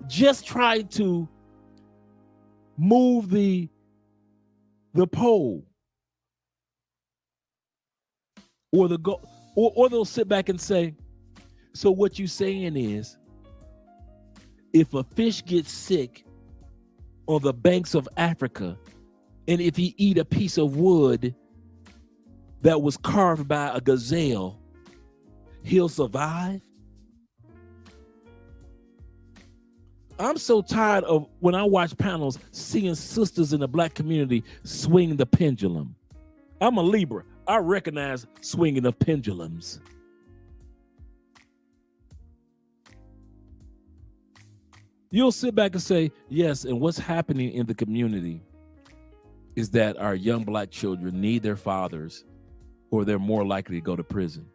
just try to move the pole or the go, or they'll sit back and say, so what you saying is, if a fish gets sick on the banks of Africa, and if he eat a piece of wood that was carved by a gazelle, he'll survive? I'm so tired of, when I watch panels, seeing sisters in the Black community swing the pendulum. I'm a Libra. I recognize swinging of pendulums. You'll sit back and say, yes, and what's happening in the community is that our young Black children need their fathers, or they're more likely to go to prison.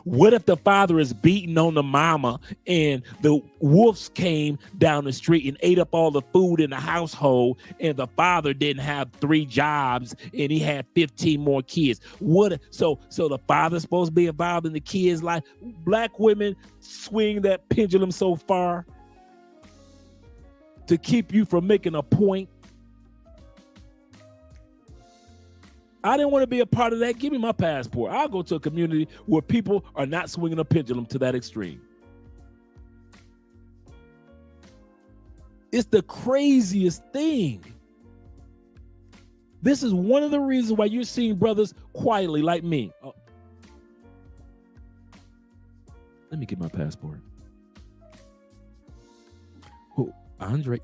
What if the father is beating on the mama and the wolves came down the street and ate up all the food in the household, and the father didn't have 3 jobs and he had 15 more kids? So the father's supposed to be involved in the kids' life? Black women swing that pendulum so far to keep you from making a point. I didn't want to be a part of that. Give me my passport. I'll go to a community where people are not swinging a pendulum to that extreme. It's the craziest thing. This is one of the reasons why you're seeing brothers quietly like me. Oh. Let me get my passport. Oh, Andre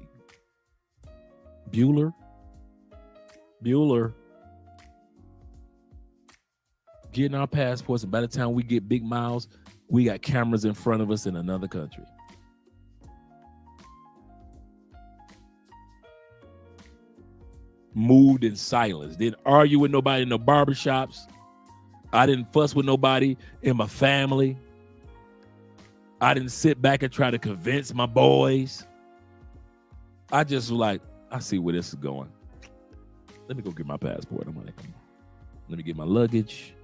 Bueller. Getting our passports, and by the time we get big miles, we got cameras in front of us in another country. Moved in silence. Didn't argue with nobody in the barbershops. I didn't fuss with nobody in my family. I didn't sit back and try to convince my boys. I just was like, I see where this is going. Let me go get my passport. Let me get my luggage.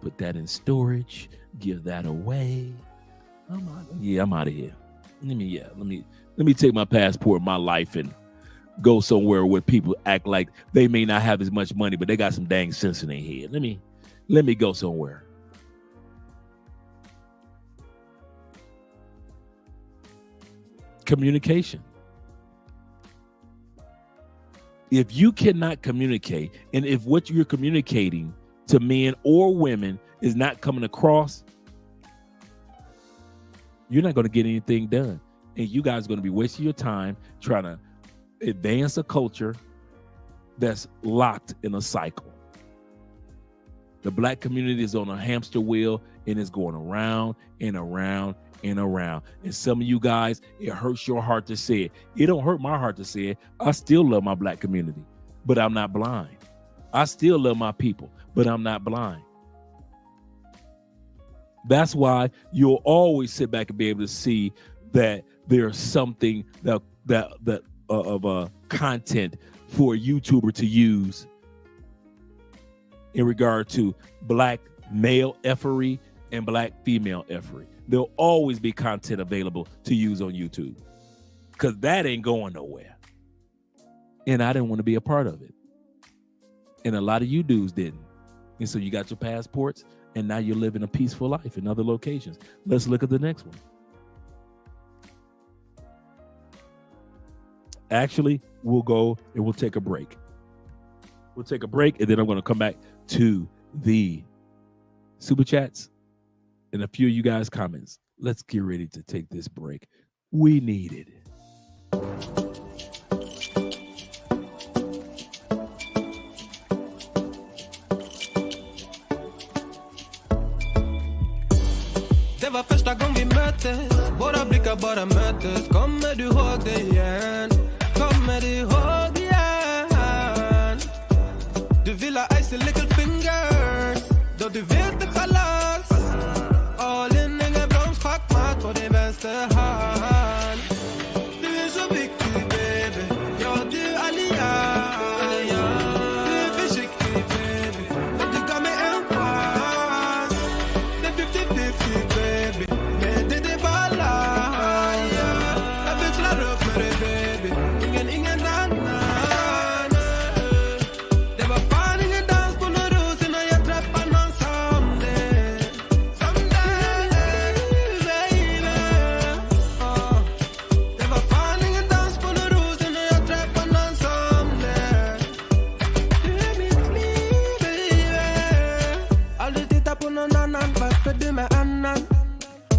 Put that in storage, give that away. I'm out of here. Let me take my passport, my life, and go somewhere where people act like they may not have as much money, but they got some dang sense in their head. Let me go somewhere. Communication. If you cannot communicate, and if what you're communicating to men or women is not coming across, you're not going to get anything done. And you guys are going to be wasting your time trying to advance a culture that's locked in a cycle. The Black community is on a hamster wheel, and it's going around and around and around. And some of you guys, it hurts your heart to say it. It don't hurt my heart to say it. I still love my Black community, but I'm not blind. I still love my people, but I'm not blind. That's why you'll always sit back and be able to see that there's something that content for a YouTuber to use in regard to Black male effery and Black female effery. There'll always be content available to use on YouTube, because that ain't going nowhere. And I didn't want to be a part of it. And a lot of you dudes didn't. And so you got your passports, and now you're living a peaceful life in other locations. Let's look at the next one. Actually, we'll go and we'll take a break. We'll take a break, and then I'm going to come back to the super chats and a few of you guys' comments. Let's get ready to take this break. We need it. Det var första gången vi möttes. Våra blickar bara möttes. Kommer du ihåg det igen? Kommer du ihåg igen? Du vill ha ice little fingers. Då du vet det kalas. All in, ingen broms, schackmatt på din vänster hand. Du är så viktig baby. Ja, du är allians. Du är försiktig baby. Och du gav mig en chans. Det är 50-50 baby. Men det är balans.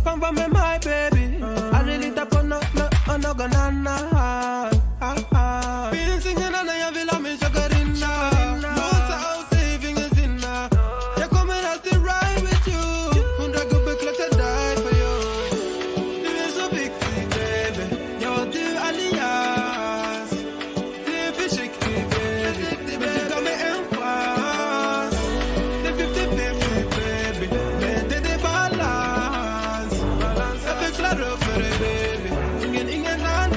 Come for me, my baby. I really tap on no ganana. Been singing and I have a me shakarina. No sound saving is in now. You're coming out to ride with you. 100 good big let to die for you. You is so big, baby. You're the alias. The fish baby. But you got me in fast. The 50-50, baby. Let the balance. Every claro for it, baby. Ingen nan.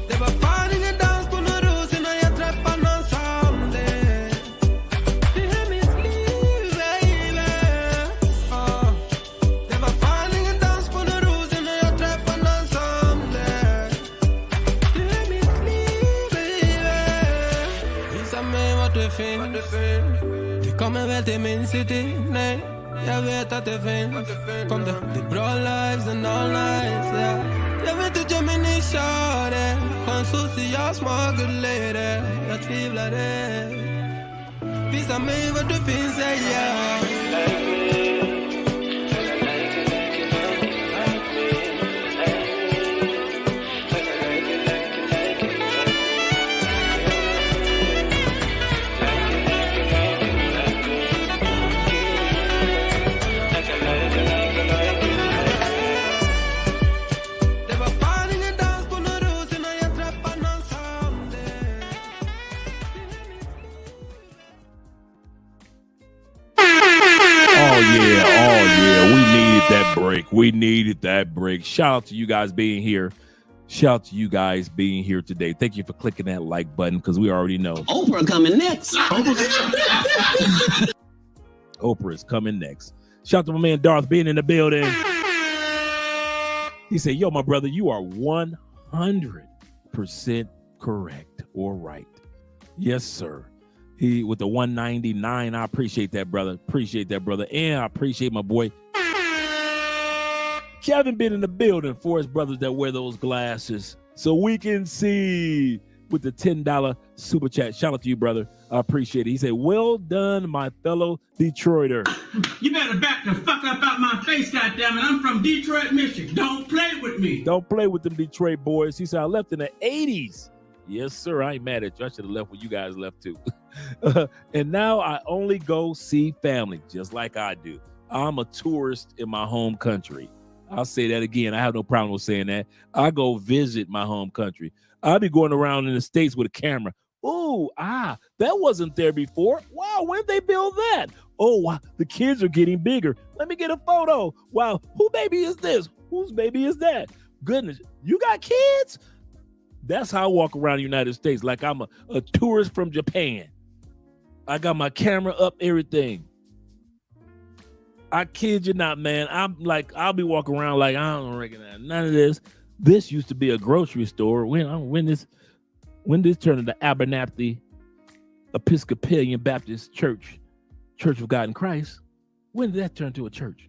They were finding a dance for no rules in a trap on Sunday. You hear me scream, baby. They were finding a dance for no rules in a trap on Sunday. You hear me scream, baby. Visa mig vart du finns. Du kommer väl till min city? Nej, jag vet att det finns. Kom det är bra lives and all nights, yeah. Jag vet att jag min kör det. På en social smart lady. Jag tvivlar det. Visa mig vart du finns, yeah. They were finding a dance for no rules in a trap on Sunday. Oh yeah. We needed that break. We needed that break. Shout out to you guys being here. Shout out to you guys being here today. Thank you for clicking that like button because we already know Oprah coming next. Oprah is coming next. Shout out to my man Darth being in the building. He said, yo, my brother, you are 100% correct or right. Yes, sir. He with the 199. I appreciate that, brother. Appreciate that, brother. And I appreciate my boy Kevin been in the building for his brothers that wear those glasses so we can see with the $10 super chat. Shout out to you, brother. I appreciate it. He said, well done, my fellow Detroiter. You better back the fuck up out my face, goddammit. I'm from Detroit, Michigan. Don't play with me. Don't play with them Detroit boys. He said, I left in the 80s. Yes, sir. I ain't mad at you. I should have left when you guys left too. And now I only go see family, just like I do. I'm a tourist in my home country. I'll say that again. I have no problem with saying that. I go visit my home country. I'll be going around in the States with a camera. Oh, that wasn't there before. Wow, when did they build that? Oh, wow, the kids are getting bigger. Let me get a photo. Wow, who baby is this? Whose baby is that? Goodness, you got kids? That's how I walk around the United States, like I'm a tourist from Japan. I got my camera up, everything. I kid you not, man. I'll be walking around like I don't recognize none of this. This used to be a grocery store. When this turned into Abernathy Episcopalian Baptist Church of God in Christ, when did that turn to a church?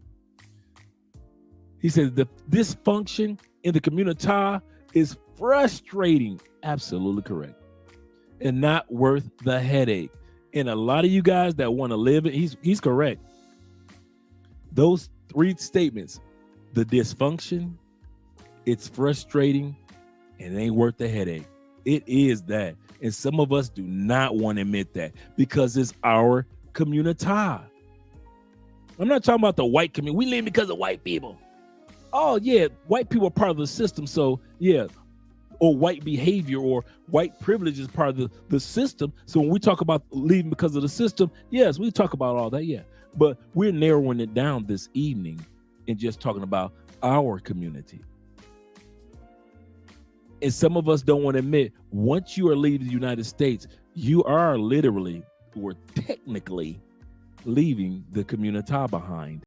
He says the dysfunction in the community is frustrating. Absolutely correct. And not worth the headache. And a lot of you guys that want to live it, he's correct. Those three statements, the dysfunction, it's frustrating, and it ain't worth the headache. It is that. And some of us do not want to admit that because it's our community. I'm not talking about the white community. We live because of white people. Oh, yeah, white people are part of the system. So, yeah, or white behavior or white privilege is part of the system. So when we talk about leaving because of the system, yes, we talk about all that, yeah. But we're narrowing it down this evening and just talking about our community. And some of us don't want to admit, once you are leaving the United States, you are literally or technically leaving the community behind.